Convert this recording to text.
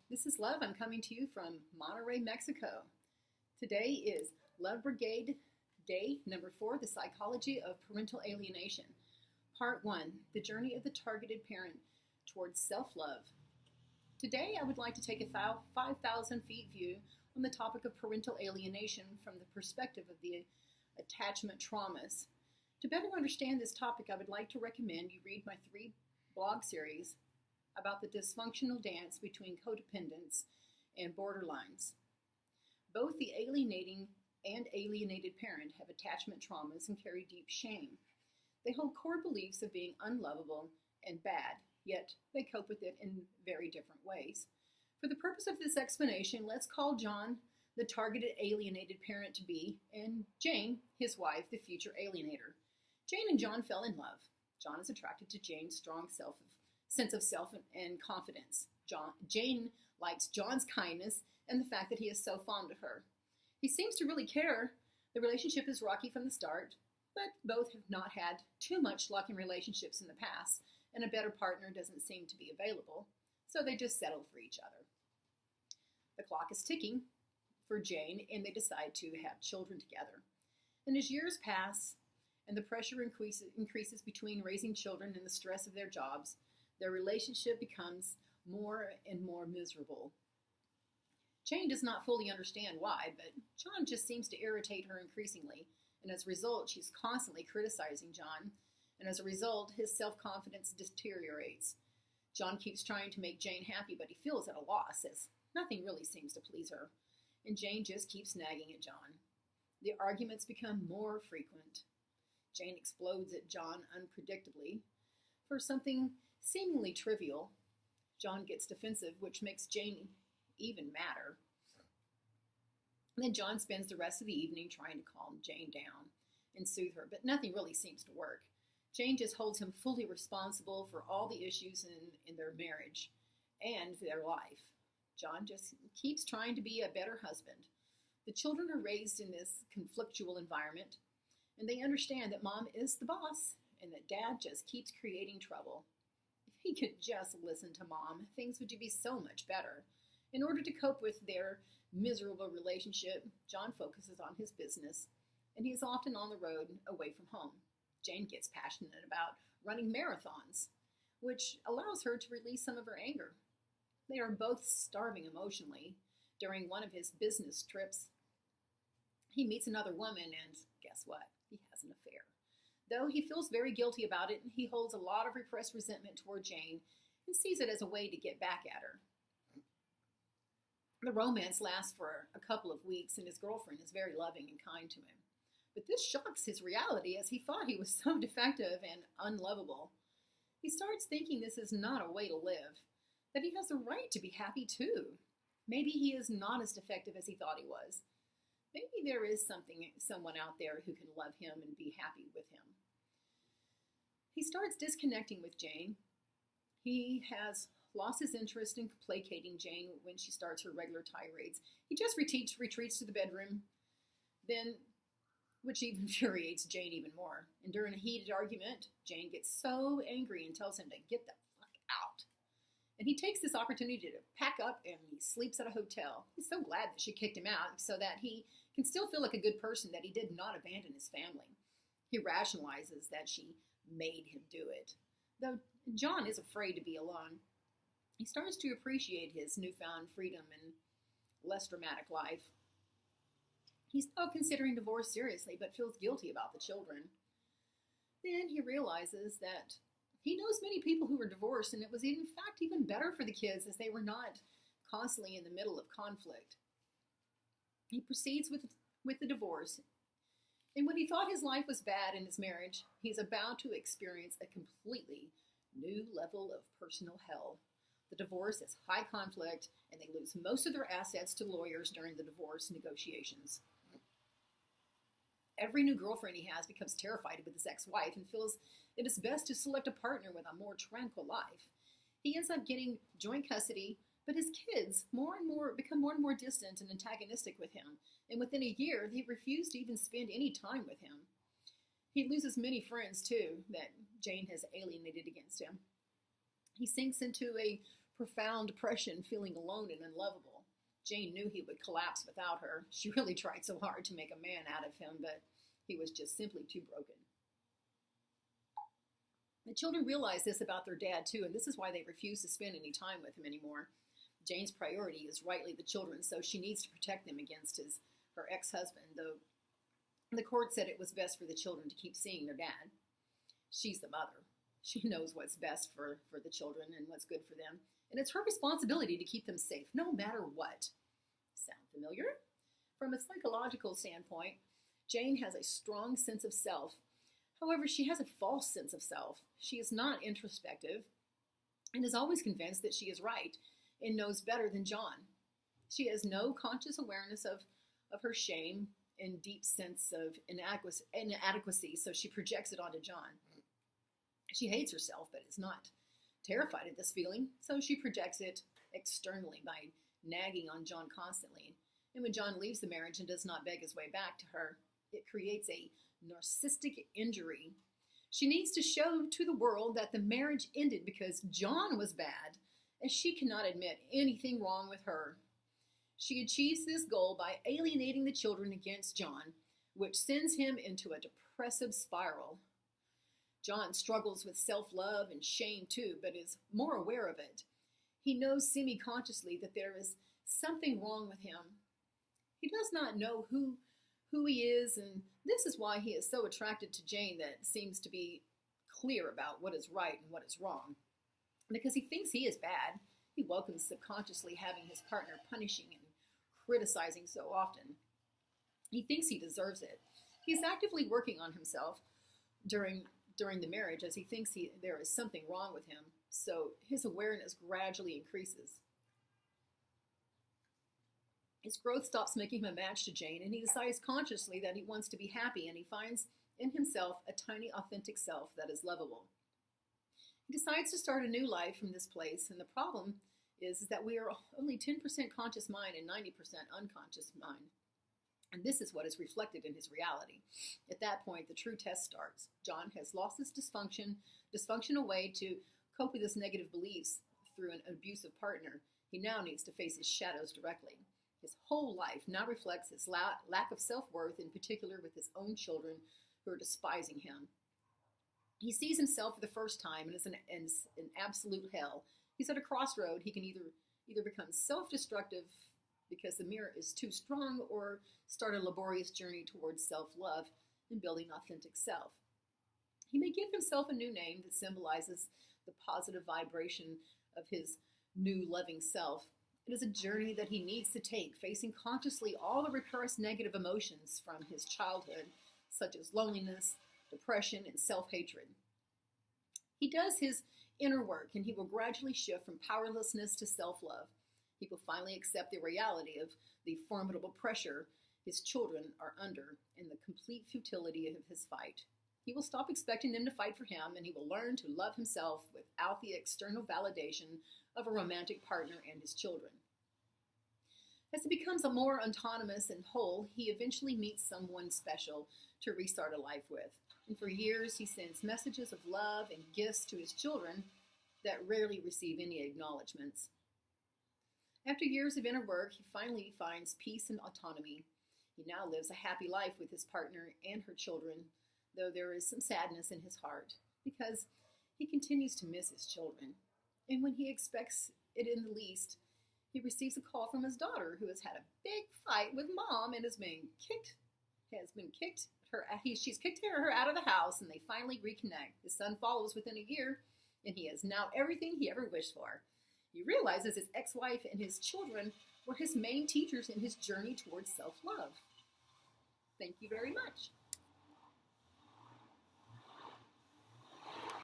This is Love. I'm coming to you from Monterrey, Mexico. Today is Love Brigade Day number 4, The Psychology of Parental Alienation. Part 1, The Journey of the Targeted Parent Towards Self-Love. Today I would like to take a 5,000 feet view on the topic of parental alienation from the perspective of the attachment traumas. To better understand this topic, I would like to recommend you read my 3 blog series about the dysfunctional dance between codependence and borderlines. Both the alienating and alienated parent have attachment traumas and carry deep shame. They hold core beliefs of being unlovable and bad, yet they cope with it in very different ways. For the purpose of this explanation, let's call John the targeted alienated parent to be, and Jane, his wife, the future alienator. Jane and John fell in love. John is attracted to Jane's strong sense of self and confidence. Jane likes John's kindness and the fact that he is so fond of her. He seems to really care. The relationship is rocky from the start, but both have not had too much luck in relationships in the past, and a better partner doesn't seem to be available, so they just settle for each other. The clock is ticking for Jane, and they decide to have children together. And as years pass, and the pressure increases between raising children and the stress of their jobs, their relationship becomes more and more miserable. Jane does not fully understand why, but John just seems to irritate her increasingly, and as a result, she's constantly criticizing John, and as a result, his self-confidence deteriorates. John keeps trying to make Jane happy, but he feels at a loss, as nothing really seems to please her, and Jane just keeps nagging at John. The arguments become more frequent. Jane explodes at John unpredictably for something seemingly trivial. John gets defensive, which makes Jane even madder. And then John spends the rest of the evening trying to calm Jane down and soothe her, but nothing really seems to work. Jane just holds him fully responsible for all the issues in their marriage and their life. John just keeps trying to be a better husband. The children are raised in this conflictual environment, and they understand that mom is the boss and that dad just keeps creating trouble. If he could just listen to mom, things would be so much better. In order to cope with their miserable relationship, John focuses on his business, and he is often on the road away from home. Jane gets passionate about running marathons, which allows her to release some of her anger. They are both starving emotionally. During one of his business trips, he meets another woman, and guess what? He has an affair. Though he feels very guilty about it, he holds a lot of repressed resentment toward Jane and sees it as a way to get back at her. The romance lasts for a couple of weeks, and his girlfriend is very loving and kind to him. But this shocks his reality, as he thought he was so defective and unlovable. He starts thinking this is not a way to live, that he has the right to be happy too. Maybe he is not as defective as he thought he was. Maybe there is someone out there who can love him and be happy with him. He starts disconnecting with Jane. He has lost his interest in placating Jane when she starts her regular tirades. He just retreats to the bedroom, which even infuriates Jane even more. And during a heated argument, Jane gets so angry and tells him to get the fuck out. And he takes this opportunity to pack up and he sleeps at a hotel. He's so glad that she kicked him out so that he can still feel like a good person, that he did not abandon his family. He rationalizes that she made him do it. Though John is afraid to be alone, he starts to appreciate his newfound freedom and less dramatic life. He's still considering divorce seriously, but feels guilty about the children. Then he realizes that he knows many people who were divorced, and it was in fact even better for the kids, as they were not constantly in the middle of conflict. He proceeds with the divorce, and when he thought his life was bad in his marriage, he's about to experience a completely new level of personal hell. The divorce is high conflict, and they lose most of their assets to lawyers during the divorce negotiations. Every new girlfriend he has becomes terrified with his ex-wife and feels it is best to select a partner with a more tranquil life. He ends up getting joint custody, but his kids become more and more distant and antagonistic with him, and within a year, they refuse to even spend any time with him. He loses many friends, too, that Jane has alienated against him. He sinks into a profound depression, feeling alone and unlovable. Jane knew he would collapse without her. She really tried so hard to make a man out of him, but he was just simply too broken. The children realize this about their dad, too, and this is why they refuse to spend any time with him anymore. Jane's priority is rightly the children, so she needs to protect them against her ex-husband, though the court said it was best for the children to keep seeing their dad. She's the mother. She knows what's best for the children and what's good for them, and it's her responsibility to keep them safe, no matter what. Sound familiar? From a psychological standpoint, Jane has a strong sense of self. However, she has a false sense of self. She is not introspective and is always convinced that she is right and knows better than John. She has no conscious awareness of her shame and deep sense of inadequacy, so she projects it onto John. She hates herself, but is not terrified at this feeling, so she projects it externally by nagging on John constantly. And when John leaves the marriage and does not beg his way back to her, it creates a narcissistic injury. She needs to show to the world that the marriage ended because John was bad, and she cannot admit anything wrong with her. She achieves this goal by alienating the children against John, which sends him into a depressive spiral. John struggles with self-love and shame too, but is more aware of it. He knows semi-consciously that there is something wrong with him. He does not know who he is, and this is why he is so attracted to Jane, that seems to be clear about what is right and what is wrong. Because he thinks he is bad, he welcomes subconsciously having his partner punishing and criticizing so often. He thinks he deserves it. He's actively working on himself during the marriage, as he thinks there is something wrong with him, so his awareness gradually increases. His growth stops making him a match to Jane, and he decides consciously that he wants to be happy, and he finds in himself a tiny, authentic self that is lovable. He decides to start a new life from this place, and the problem is that we are only 10% conscious mind and 90% unconscious mind. And this is what is reflected in his reality. At that point, the true test starts. John has lost his dysfunctional way to cope with his negative beliefs through an abusive partner. He now needs to face his shadows directly. His whole life now reflects his lack of self-worth, in particular with his own children who are despising him. He sees himself for the first time and is in absolute hell. He's at a crossroad. He can either become self-destructive because the mirror is too strong, or start a laborious journey towards self-love and building authentic self. He may give himself a new name that symbolizes the positive vibration of his new loving self. It is a journey that he needs to take, facing consciously all the repressed negative emotions from his childhood, such as loneliness, depression, and self-hatred. He does his inner work, and he will gradually shift from powerlessness to self-love. He will finally accept the reality of the formidable pressure his children are under and the complete futility of his fight. He will stop expecting them to fight for him, and he will learn to love himself without the external validation of a romantic partner and his children. As he becomes a more autonomous and whole, he eventually meets someone special to restart a life with. And for years, he sends messages of love and gifts to his children that rarely receive any acknowledgments. After years of inner work, he finally finds peace and autonomy. He now lives a happy life with his partner and her children, though there is some sadness in his heart, because he continues to miss his children. And when he expects it in the least, he receives a call from his daughter, who has had a big fight with mom and she's kicked her out of the house, and they finally reconnect. His son follows within a year, and he has now everything he ever wished for. He realizes his ex-wife and his children were his main teachers in his journey towards self-love. Thank you very much.